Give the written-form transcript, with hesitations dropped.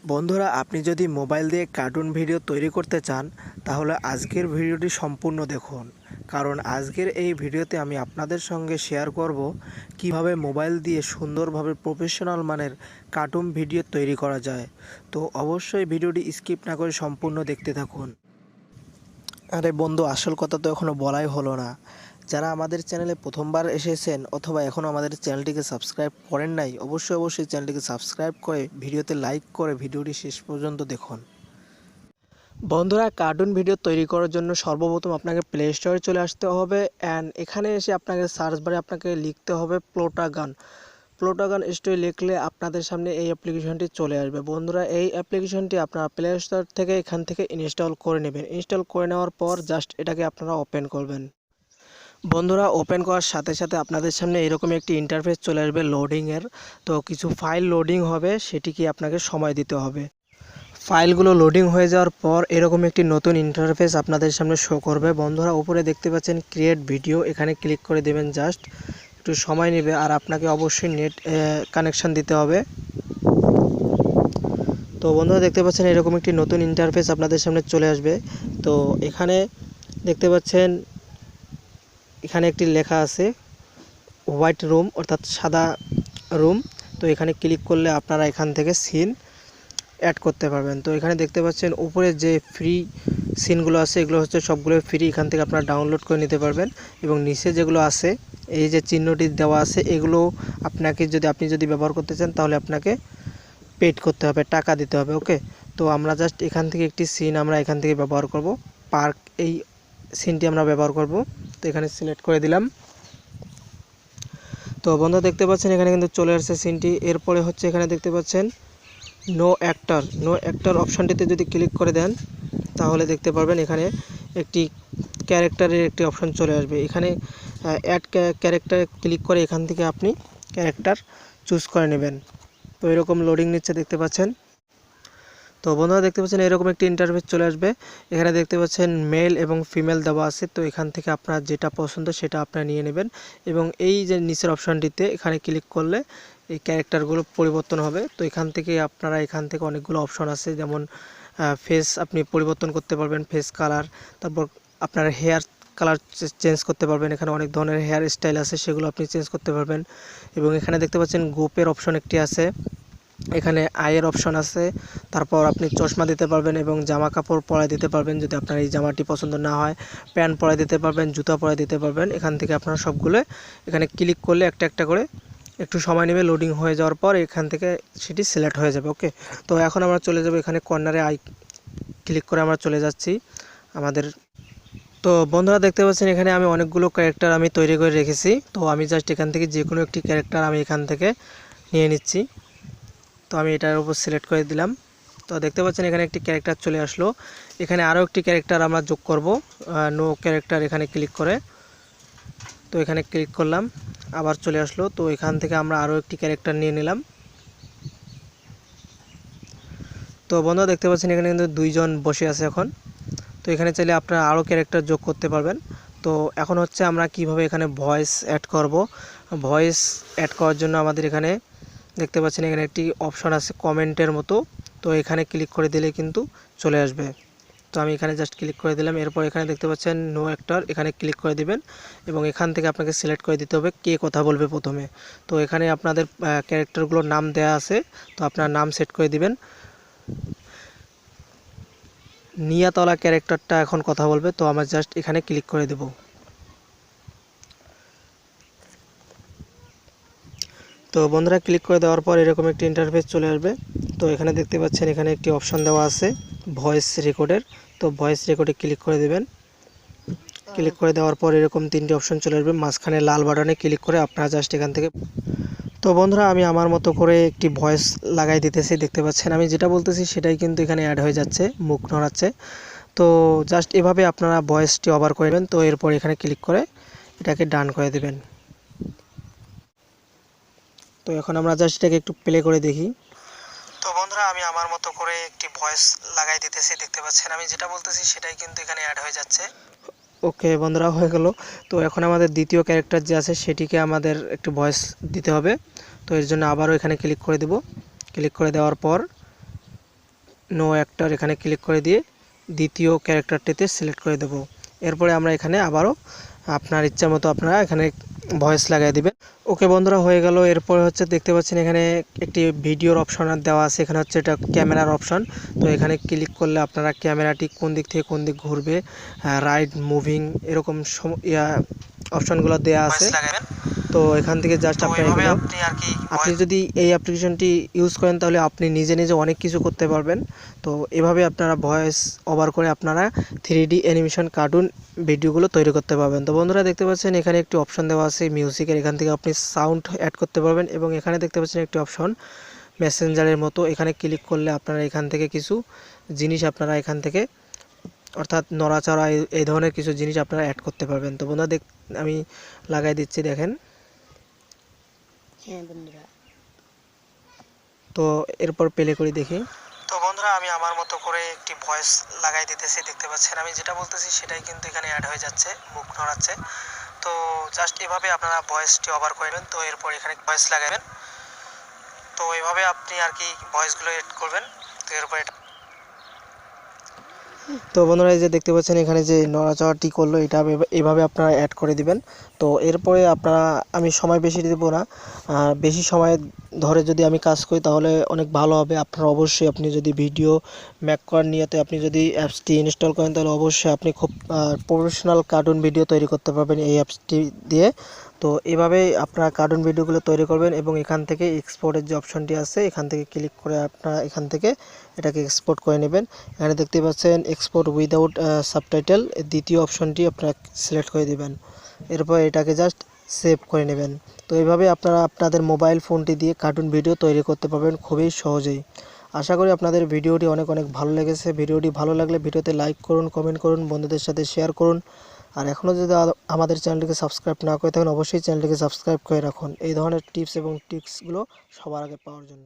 বন্ধুরা, আপনি যদি মোবাইল দিয়ে কার্টুন ভিডিও তৈরি করতে চান তাহলে আজকের ভিডিওটি সম্পূর্ণ দেখুন। কারণ আজকের এই ভিডিওতে আমি আপনাদের সঙ্গে শেয়ার করব কিভাবে মোবাইল দিয়ে সুন্দরভাবে প্রফেশনাল মানের কার্টুন ভিডিও তৈরি করা যায়। তো অবশ্যই ভিডিওটি স্কিপ না করে সম্পূর্ণ দেখতে থাকুন। আরে বন্ধু, আসল কথা তো এখনও বলাই হলো না। যারা আমাদের চ্যানেলে প্রথমবার এসেছেন অথবা এখনও আমাদের চ্যানেলটিকে সাবস্ক্রাইব করেন নাই, অবশ্যই চ্যানেলটিকে সাবস্ক্রাইব করে ভিডিওতে লাইক করে ভিডিওটি শেষ পর্যন্ত দেখুন। বন্ধুরা, কার্টুন ভিডিও তৈরি করার জন্য সর্বপ্রথম আপনাকে প্লে স্টোরে চলে আসতে হবে অ্যান্ড এখানে এসে আপনাকে সার্চ বারে আপনাকে লিখতে হবে প্লোটাগন স্টোরে লিখলে আপনাদের সামনে এই অ্যাপ্লিকেশনটি চলে আসবে। বন্ধুরা, এই অ্যাপ্লিকেশনটি আপনারা প্লে স্টোর থেকে এখান থেকে ইনস্টল করে নেবেন। ইনস্টল করে নেওয়ার পর জাস্ট এটাকে আপনারা ওপেন করবেন। বন্ধুরা, ওপেন করার সাথে সাথে আপনাদের সামনে এরকম একটি ইন্টারফেস চলে আসবে লোডিংয়ের। তো কিছু ফাইল লোডিং হবে, সেটিকে আপনাকে সময় দিতে হবে। ফাইলগুলো লোডিং হয়ে যাওয়ার পর এরকম একটি নতুন ইন্টারফেস আপনাদের সামনে শো করবে। বন্ধুরা, উপরে দেখতে পাচ্ছেন ক্রিয়েট ভিডিও, এখানে ক্লিক করে দেবেন। জাস্ট একটু সময় নেবে আর আপনাকে অবশ্যই নেট কানেকশান দিতে হবে। তো বন্ধুরা, দেখতে পাচ্ছেন এরকম একটি নতুন ইন্টারফেস আপনাদের সামনে চলে আসবে। তো এখানে দেখতে পাচ্ছেন এখানে একটি লেখা আছে হোয়াইট রুম, অর্থাৎ সাদা রুম। তো এখানে ক্লিক করলে আপনারা এখান থেকে সিন অ্যাড করতে পারবেন। তো এখানে দেখতে পাচ্ছেন উপরে যে ফ্রি সিনগুলো আছে এগুলো হচ্ছে সবগুলো ফ্রি, এখান থেকে আপনারা ডাউনলোড করে নিতে পারবেন। এবং নিচে যেগুলো আছে এই যে চিহ্নটি দেওয়া আছে এগুলো আপনি যদি ব্যবহার করতে চান তাহলে আপনাকে পেড করতে হবে, টাকা দিতে হবে। ওকে, তো আমরা জাস্ট এখান থেকে একটি সিন আমরা এখান থেকে ব্যবহার করব। পার্ক, এই সিনটি আমরা ব্যবহার করব। তো এখানে সিলেক্ট করে দিলাম। তো বন্ধু, দেখতে পাচ্ছেন এখানে কিন্তু চলে আসছে সিনটি। এরপরে হচ্ছে এখানে দেখতে পাচ্ছেন নো অ্যাক্টর অপশানটিতে যদি ক্লিক করে দেন তাহলে দেখতে পারবেন এখানে একটি ক্যারেক্টারের একটি অপশান চলে আসবে। এখানে অ্যাড ক্যারেক্টারে ক্লিক করে এখান থেকে আপনি ক্যারেক্টার চুজ করে নেবেন। তো এরকম লোডিং নিচ্ছে, দেখতে পাচ্ছেন। তো বন্ধুরা, দেখতে পাচ্ছেন এরকম একটি ইন্টারফেস চলে আসবে। এখানে দেখতে পাচ্ছেন মেল এবং ফিমেল দেওয়া আছে। তো এখান থেকে আপনার যেটা পছন্দ সেটা আপনারা নিয়ে নেবেন। এবং এই যে নিচের অপশানটিতে এখানে ক্লিক করলে এই ক্যারেক্টারগুলো পরিবর্তন হবে। তো এখান থেকে অনেকগুলো অপশন আছে, যেমন ফেস আপনি পরিবর্তন করতে পারবেন, ফেস কালার, তারপর আপনার হেয়ার কালার চেঞ্জ করতে পারবেন। এখানে অনেক ধরনের হেয়ার স্টাইল আছে, সেগুলো আপনি চেঞ্জ করতে পারবেন। এবং এখানে দেখতে পাচ্ছেন গোপের অপশন একটি আছে, এখানে আয়ের অপশন আছে। তারপর আপনি চশমা দিতে পারবেন এবং জামা কাপড় পরায় দিতে পারবেন। যদি আপনার এই জামাটি পছন্দ না হয় প্যান্ট পরায় দিতে পারবেন, জুতা পরায় দিতে পারবেন। এখান থেকে আপনারা সবগুলো এখানে ক্লিক করলে একটা একটা করে একটু সময় নেবে। লোডিং হয়ে যাওয়ার পর এখান থেকে সেটি সিলেক্ট হয়ে যাবে। ওকে, তো এখন আমরা চলে যাব এখানে কর্নারে ক্লিক করে আমরা চলে যাচ্ছি আমাদের। তো বন্ধুরা, দেখতে পাচ্ছেন এখানে আমি অনেকগুলো ক্যারেক্টার আমি তৈরি করে রেখেছি। তো আমি জাস্ট এখান থেকে যে কোনো একটি ক্যারেক্টার আমি এখান থেকে নিয়ে নিচ্ছি। তো আমি এটার উপর সিলেক্ট করে দিলাম। তো দেখতে পাচ্ছেন এখানে একটি ক্যারেক্টার চলে আসলো। এখানে আরও একটি ক্যারেক্টার আমরা যোগ করব, নো ক্যারেক্টার, এখানে ক্লিক করে। তো এখানে ক্লিক করলাম, আবার চলে আসলো। তো এখান থেকে আমরা আরও একটি ক্যারেক্টার নিয়ে নিলাম। তো বন্ধুরা, দেখতে পাচ্ছেন এখানে কিন্তু দুইজন বসে আছে এখন। তো এখানে চাইলে আপনারা আরও ক্যারেক্টার যোগ করতে পারবেন। তো এখন হচ্ছে আমরা কিভাবে এখানে ভয়েস অ্যাড করব। ভয়েস অ্যাড করার জন্য আমাদের এখানে দেখতে পাচ্ছেন এখানে একটি অপশন আছে কমেন্টের মতো। তো এখানে ক্লিক করে দিলে কিন্তু চলে আসবে। তো আমি এখানে জাস্ট ক্লিক করে দিলাম। এরপর এখানে দেখতে পাচ্ছেন নো অ্যাক্টর, এখানে ক্লিক করে দিবেন এবং এখান থেকে আপনাকে সিলেক্ট করে দিতে হবে কে কথা বলবে প্রথমে। তো এখানে আপনাদের ক্যারেক্টারগুলোর নাম দেয়া আছে, তো আপনার নাম সেট করে দিবেন। নিয়াতলা ক্যারেক্টারটা এখন কথা বলবে, তো আমরা জাস্ট এখানে ক্লিক করে দেব। তো বন্ধুরা, ক্লিক করে দেওয়ার পর এরকম একটি ইন্টারফেস চলে আসবে। তো এখানে দেখতে পাচ্ছেন এখানে একটি অপশন দেওয়া আছে ভয়েস রেকর্ডের। তো ভয়েস রেকর্ডে ক্লিক করে দেবেন। ক্লিক করে দেওয়ার পর এরকম তিনটি অপশন চলে আসবে, মাঝখানে লাল বাটনে ক্লিক করে আপনারা জাস্ট এখান থেকে। তো বন্ধুরা, আমি আমার মতো করে একটি ভয়েস লাগাই দিতেছি। দেখতে পাচ্ছেন আমি যেটা বলতেছি সেটাই কিন্তু এখানে অ্যাড হয়ে যাচ্ছে, মুখ নড়াচ্ছে। তো জাস্ট এভাবে আপনারা ভয়েসটি ওভার করে নেবেন। তো এরপর এখানে ক্লিক করে এটাকে ডান করে দেবেন। তো এখন আমরা জাস্ট এটাকে একটু প্লে করে দেখি। তো বন্ধুরা, আমি আমার মতো করে একটি ভয়েস লাগাই দিতেছি। দেখতে পাচ্ছেন আমি যেটা বলতেছি সেটাই কিন্তু এখানে অ্যাড হয়ে যাচ্ছে। ওকে বন্ধুরা, হয়ে গেল। তো এখন আমাদের দ্বিতীয় ক্যারেক্টার যে আছে সেটিকে আমাদের একটু ভয়েস দিতে হবে। তো এর জন্য আবারও এখানে ক্লিক করে দেব। ক্লিক করে দেওয়ার পর নো অ্যাক্টর এখানে ক্লিক করে দিয়ে দ্বিতীয় ক্যারেক্টারটিতে সিলেক্ট করে দেব। এরপরে আমরা এখানে আবারও আপনার ইচ্ছা মতো আপনারা এখানে ভয়েস লাগিয়ে দিবেন। ওকে বন্ধুরা, হয়ে গেল। এরপরে হচ্ছে দেখতে পাচ্ছেন এখানে একটি ভিডিওর অপশন দেওয়া আছে, এখানে হচ্ছে এটা ক্যামেরার অপশন। তো এখানে ক্লিক করলে আপনারা ক্যামেরাটি কোন দিক থেকে কোন দিক ঘুরবে, রাইট, মুভিং, এরকম অপশনগুলো দেওয়া আছে। তো এখান থেকে জাস্ট আপনি যদি এই অ্যাপ্লিকেশনটি ইউজ করেন তাহলে আপনি নিজে নিজে অনেক কিছু করতে পারবেন। তো এভাবে আপনারা ভয়েস ওভার করে আপনারা 3D অ্যানিমেশন কার্টুন ভিডিওগুলো তৈরি করতে পারবেন। তো বন্ধুরা দেখতে পাচ্ছেন এখানে একটি অপশন দেওয়া আছে মিউজিকের, এখান থেকে আপনি সাউন্ড অ্যাড করতে পারবেন। এবং এখানে দেখতে পাচ্ছেন একটি অপশন মেসেঞ্জারের মতো, এখানে ক্লিক করলে আপনারা এখান থেকে কিছু জিনিস আপনারা এখান থেকে অর্থাৎ নড়াচড়া এই ধরনের কিছু জিনিস আপনারা অ্যাড করতে পারবেন। তো বন্ধুরা আমি লাগাই দিচ্ছি, দেখেন। তো এরপর প্লে করে দেখি। তো বন্ধুরা আমি আমার মতো করে একটি ভয়েস লাগাই দিতেছি, দেখতে পাচ্ছেন আমি যেটা বলতেছি সেটাই কিন্তু এখানে অ্যাড হয়ে যাচ্ছে, মুখ নড়াচ্ছে। তো জাস্ট এভাবে আপনারা ভয়েসটি ওভার করবেন। তো এরপর এখানে ভয়েস লাগাবেন। তো এভাবে আপনি আর কি ভয়েসগুলো এড করবেন। তো এরপর এটা তো বন্ধুরা এই যে দেখতে পাচ্ছেন এখানে যে নড়াচড়াটি করলো, এটা এভাবে আপনারা অ্যাড করে দিবেন। তো এরপরে আপনারা, আমি সময় বেশি দেবো না, বেশি সময় ধরে যদি আমি কাজ করি তাহলে অনেক ভালো হবে। আপনারা অবশ্যই, আপনি যদি ভিডিও মেক করার নিয়তে আপনি যদি অ্যাপসটি ইনস্টল করেন তাহলে অবশ্যই আপনি খুব প্রফেশনাল কার্টুন ভিডিও তৈরি করতে পারবেন এই অ্যাপসটি দিয়ে। তো এভাবেই আপনারা কার্টুন ভিডিওগুলো তৈরি করবেন এবং এখান থেকে এক্সপোর্টের যে অপশনটি আছে এখান থেকে ক্লিক করে আপনারা এখান থেকে এটাকে এক্সপোর্ট করে নেবেন। এখানে দেখতে পাচ্ছেন এক্সপোর্ট উইদাউট সাবটাইটেল, দ্বিতীয় অপশনটি আপনারা সিলেক্ট করে দিবেন। এরপর এটাকে জাস্ট সেভ করে নেবেন। তো এইভাবে আপনারা আপনাদের মোবাইল ফোনটি দিয়ে কার্টুন ভিডিও তৈরি করতে পারবেন খুবই সহজেই। আশা করি আপনাদের ভিডিওটি অনেক অনেক ভালো লেগেছে। ভিডিওটি ভালো লাগলে ভিডিওতে লাইক করুন, কমেন্ট করুন, বন্ধুদের সাথে শেয়ার করুন। আর এখনও যদি আমাদের চ্যানেলটিকে সাবস্ক্রাইব না করে থাকেন অবশ্যই চ্যানেলটিকে সাবস্ক্রাইব করে রাখুন এই ধরনের টিপস এবং ট্রিক্সগুলো সবার আগে পাওয়ার জন্য।